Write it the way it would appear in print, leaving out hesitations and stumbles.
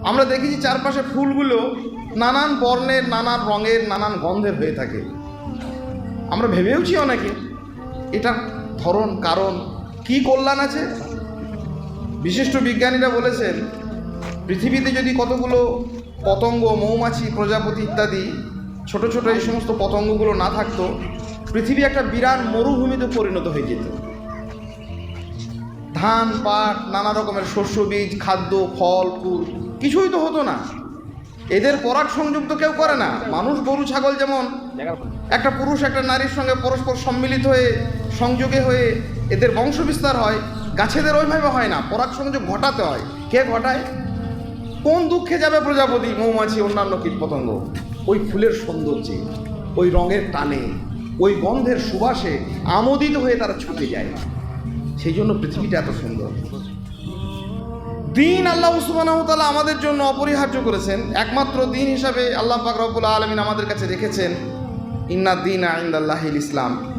আমরা দেখেছি চারপাশে ফুলগুলো নানান বর্ণের, নানান রঙের, নানান গন্ধের হয়ে থাকে। আমরা ভেবেওছি অনেকে এটার ধরন কারণ কি কল্যাণ আছে। বিশিষ্ট বিজ্ঞানীরা বলেছেন পৃথিবীতে যদি কতগুলো পতঙ্গ, মৌমাছি, প্রজাপতি ইত্যাদি ছোট ছোট এই সমস্ত পতঙ্গগুলো না থাকতো, পৃথিবী একটা বিরাট মরুভূমিতে পরিণত হয়ে যেত। ধান, পাট, নানা রকমের শস্য, বীজ, খাদ্য, ফল, ফুল কিছুই তো হতো না। এদের পরাগ সংযুক্ত কেউ করে না। মানুষ, গরু, ছাগল যেমন একটা পুরুষ একটা নারীর সঙ্গে পরস্পর সম্মিলিত হয়ে সংযোগে হয়ে এদের বংশ বিস্তার হয়, গাছেদের ওইভাবে হয় না, পরাগ সংযোগ ঘটাতে হয়। কে ঘটায়? কোন দুঃখে যাবে প্রজাপতি, মৌমাছি, অন্যান্য কীটপতঙ্গ? ওই ফুলের সৌন্দর্যে, ওই রঙের টানে, ওই গন্ধের সুবাসে আমোদিত হয়ে তারা ছুটে যায়। সেই জন্য পৃথিবীটা এত সুন্দর। দিন আল্লাহ সুবহানাহু ওয়া তাআলা আমাদের জন্য অপরিহার্য করেছেন। একমাত্র দিন হিসাবে আল্লাহ পাক রব্বুল আলামিন আমাদের কাছে রেখেছেন ইন্না দীনা ইনদাল্লাহিল ইসলাম।